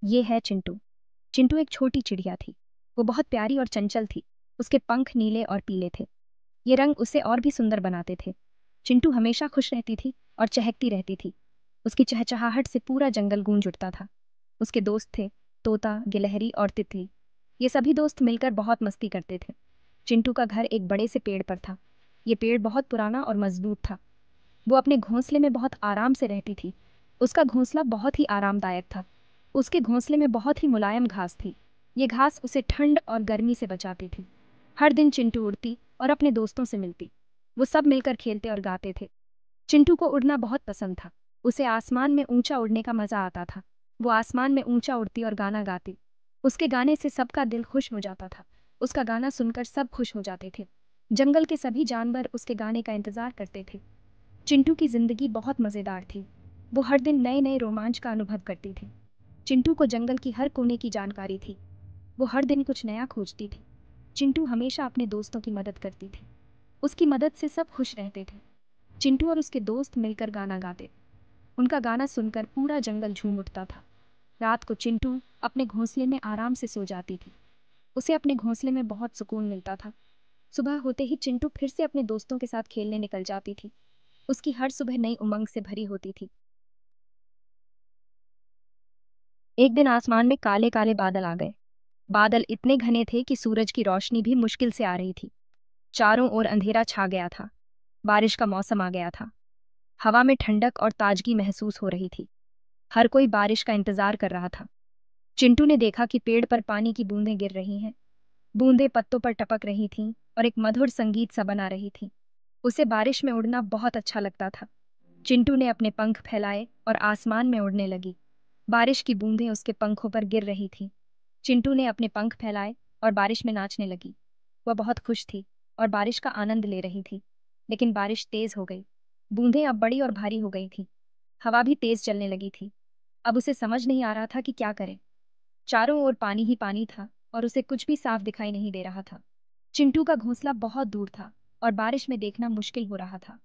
ये है चिंटू। चिंटू एक छोटी चिड़िया थी। वो बहुत प्यारी और चंचल थी। उसके पंख नीले और पीले थे। ये रंग उसे और भी सुंदर बनाते थे। चिंटू हमेशा खुश रहती थी और चहकती रहती थी। उसकी चहचहाहट से पूरा जंगल गूंज उठता था। उसके दोस्त थे तोता, गिलहरी और तितली। ये सभी दोस्त मिलकर बहुत मस्ती करते थे। चिंटू का घर एक बड़े से पेड़ पर था। ये पेड़ बहुत पुराना और मजबूत था। वो अपने घोंसले में बहुत आराम से रहती थी। उसका घोंसला बहुत ही आरामदायक था। उसके घोंसले में बहुत ही मुलायम घास थी। ये घास उसे ठंड और गर्मी से बचाती थी। हर दिन चिंटू उड़ती और अपने दोस्तों से मिलती। वो सब मिलकर खेलते और गाते थे। चिंटू को उड़ना बहुत पसंद था। उसे आसमान में ऊंचा उड़ने का मजा आता था। वो आसमान में ऊंचा उड़ती और गाना गाती। उसके गाने से सबका दिल खुश हो जाता था। उसका गाना सुनकर सब खुश हो जाते थे। जंगल के सभी जानवर उसके गाने का इंतजार करते थे। चिंटू की जिंदगी बहुत मजेदार थी। वो हर दिन नए नए रोमांच का अनुभव करती थी। चिंटू को जंगल की हर कोने की जानकारी थी। वो हर दिन कुछ नया खोजती थी। चिंटू हमेशा अपने दोस्तों की मदद करती थी। उसकी मदद से सब खुश रहते थे। चिंटू और उसके दोस्त मिलकर गाना गाते। उनका गाना सुनकर पूरा जंगल झूम उठता था। रात को चिंटू अपने घोंसले में आराम से सो जाती थी। उसे अपने घोंसले में बहुत सुकून मिलता था। सुबह होते ही चिंटू फिर से अपने दोस्तों के साथ खेलने निकल जाती थी। उसकी हर सुबह नई उमंग से भरी होती थी। एक दिन आसमान में काले काले बादल आ गए। बादल इतने घने थे कि सूरज की रोशनी भी मुश्किल से आ रही थी। चारों ओर अंधेरा छा गया था। बारिश का मौसम आ गया था। हवा में ठंडक और ताजगी महसूस हो रही थी। हर कोई बारिश का इंतजार कर रहा था। चिंटू ने देखा कि पेड़ पर पानी की बूंदें गिर रही हैं। बूंदें पत्तों पर टपक रही थीं और एक मधुर संगीत सा बना रही थीं। उसे बारिश में उड़ना बहुत अच्छा लगता था। चिंटू ने अपने पंख फैलाए और आसमान में उड़ने लगी। बारिश की बूंदें उसके पंखों पर गिर रही थीं। चिंटू ने अपने पंख फैलाए और बारिश में नाचने लगी। वह बहुत खुश थी और बारिश का आनंद ले रही थी। लेकिन बारिश तेज हो गई। बूंदें अब बड़ी और भारी हो गई थीं। हवा भी तेज चलने लगी थी। अब उसे समझ नहीं आ रहा था कि क्या करे। चारों ओर पानी ही पानी था और उसे कुछ भी साफ दिखाई नहीं दे रहा था। चिंटू का घोंसला बहुत दूर था और बारिश में देखना मुश्किल हो रहा था।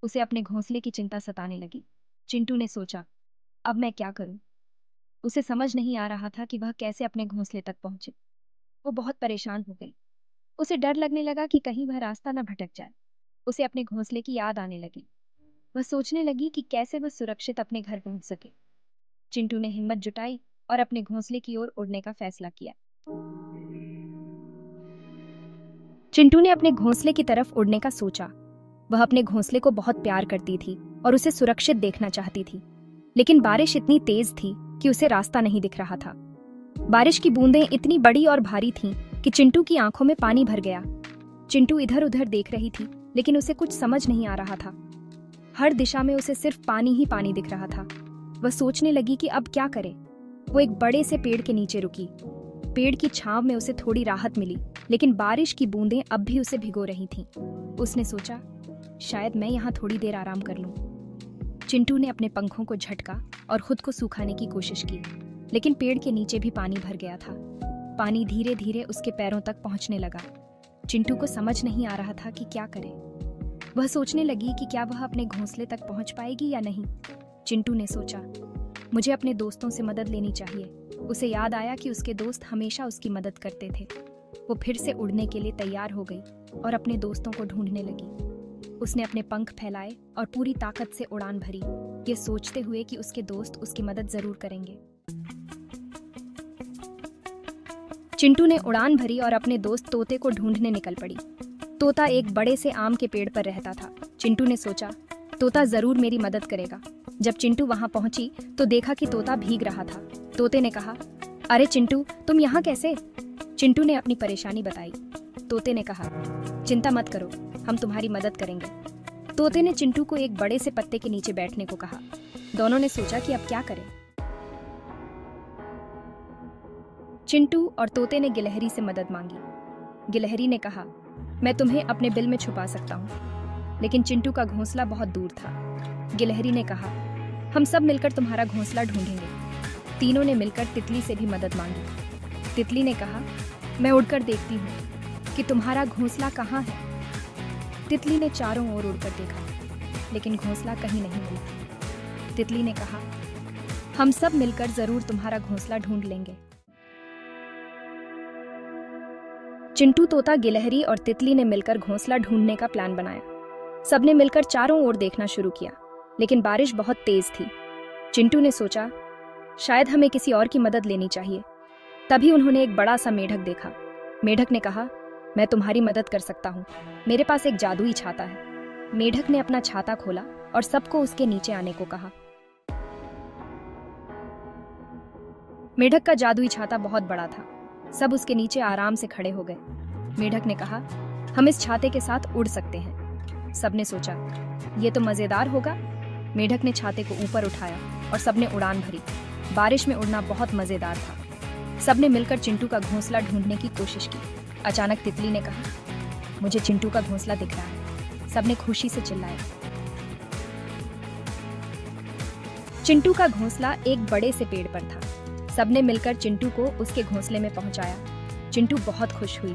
उसे अपने घोंसले की चिंता सताने लगी। चिंटू ने सोचा, अब मैं क्या करूं? उसे समझ नहीं आ रहा था कि वह कैसे अपने घोंसले तक पहुंचे। वो बहुत परेशान हो गई। उसे डर लगने लगा कि कहीं वह रास्ता न भटक जाए। उसे अपने घोंसले की याद आने लगी। वह सोचने लगी कि कैसे वह सुरक्षित अपने घर पहुंच सके। चिंटू ने हिम्मत जुटाई और अपने घोंसले की ओर उड़ने का फैसला किया। चिंटू ने अपने घोंसले की तरफ उड़ने का सोचा। वह अपने घोंसले को बहुत प्यार करती थी और उसे सुरक्षित देखना चाहती थी। लेकिन बारिश इतनी तेज थी कि उसे रास्ता नहीं दिख रहा था। बारिश की बूंदें इतनी बड़ी और भारी थीं कि चिंटू की आंखों में पानी भर गया। चिंटू इधर उधर देख रही थी, लेकिन उसे कुछ समझ नहीं आ रहा था। हर दिशा में उसे सिर्फ पानी ही पानी दिख रहा था। वह सोचने लगी कि अब क्या करे। वो एक बड़े से पेड़ के नीचे रुकी। पेड़ की छांव में उसे थोड़ी राहत मिली, लेकिन बारिश की बूंदें अब भी उसे भिगो रही थीं। उसने सोचा, शायद मैं यहाँ थोड़ी देर आराम कर लूं। चिंटू ने अपने पंखों को झटका और खुद को सुखाने की कोशिश की, लेकिन पेड़ के नीचे भी पानी भर गया था। पानी धीरे धीरे उसके पैरों तक पहुंचने लगा। चिंटू को समझ नहीं आ रहा था कि क्या करे। वह सोचने लगी कि क्या वह अपने घोंसले तक पहुंच पाएगी या नहीं। चिंटू ने सोचा, मुझे अपने दोस्तों से मदद लेनी चाहिए। उसे याद आया कि उसके दोस्त हमेशा उसकी मदद करते थे। वो फिर से उड़ने के लिए तैयार हो गई और अपने दोस्तों को ढूंढने लगी। उसने अपने पंख फैलाए और पूरी ताकत से उड़ान भरी, ये सोचते हुए कि उसके दोस्त उसकी मदद जरूर करेंगे। चिंटू ने उड़ान भरी और अपने दोस्त तोते को ढूंढने निकल पड़ी। तोता एक बड़े से आम के पेड़ पर रहता था। चिंटू ने सोचा, तोता जरूर मेरी मदद करेगा। जब चिंटू वहां पहुंची तो देखा कि तोता भीग रहा था। तोते ने कहा, अरे चिंटू, तुम यहाँ कैसे? चिंटू ने अपनी परेशानी बताई। तोते ने कहा, चिंता मत करो, हम तुम्हारी मदद करेंगे। तोते ने चिंटू को एक बड़े से पत्ते के नीचे बैठने को कहा। दोनों ने सोचा कि अब क्या करें। चिंटू और तोते ने गिलहरी से मदद मांगी। गिलहरी ने कहा, मैं तुम्हें अपने बिल में छुपा सकता हूँ। लेकिन चिंटू का घोंसला बहुत दूर था। गिलहरी ने कहा, हम सब मिलकर तुम्हारा घोंसला ढूंढेंगे। तीनों ने मिलकर तितली से भी मदद मांगी। तितली ने कहा, मैं उड़कर देखती हूँ कि तुम्हारा घोंसला कहाँ है। तितली ने चारों ओर उड़कर देखा, लेकिन घोंसला कहीं नहीं मिला। तितली ने कहा, हम सब मिलकर जरूर तुम्हारा घोंसला ढूंढ लेंगे। चिंटू, तोता, गिलहरी और तितली ने मिलकर घोंसला ढूंढने का प्लान बनाया। सबने मिलकर चारों ओर देखना शुरू किया, लेकिन बारिश बहुत तेज थी। चिंटू ने सोचा, शायद हमें किसी और की मदद लेनी चाहिए। तभी उन्होंने एक बड़ा सा मेढक देखा। मेढक ने कहा, मैं तुम्हारी मदद कर सकता हूँ, मेरे पास एक जादुई छाता है। मेढक ने अपना छाता खोला और सबको उसके नीचे आने को कहा। मेढक का जादुई छाता बहुत बड़ा था। सब उसके नीचे आराम से खड़े हो गए। मेढक ने कहा, हम इस छाते के साथ उड़ सकते हैं। सबने सोचा, ये तो मजेदार होगा। मेढक ने छाते को ऊपर उठाया और सबने उड़ान भरी। बारिश में उड़ना बहुत मजेदार था। सबने मिलकर चिंटू का घोंसला ढूंढने की कोशिश की। अचानक तितली ने कहा, मुझे चिंटू का घोंसला दिख रहा है। सबने खुशी से चिल्लाया। चिंटू का घोंसला एक बड़े से पेड़ पर था। सबने मिलकर चिंटू को उसके घोंसले में पहुंचाया। चिंटू बहुत खुश हुई।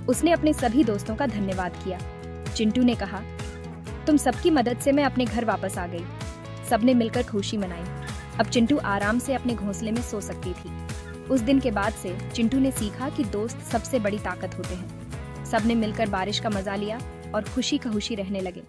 उसने अपने सभी दोस्तों का धन्यवाद किया। चिंटू ने कहा, तुम सबकी मदद से मैं अपने घर वापस आ गई। सबने मिलकर खुशी मनाई। अब चिंटू आराम से अपने घोंसले में सो सकती थी। उस दिन के बाद से चिंटू ने सीखा कि दोस्त सबसे बड़ी ताकत होते हैं। सबने मिलकर बारिश का मजा लिया और खुशी रहने लगे।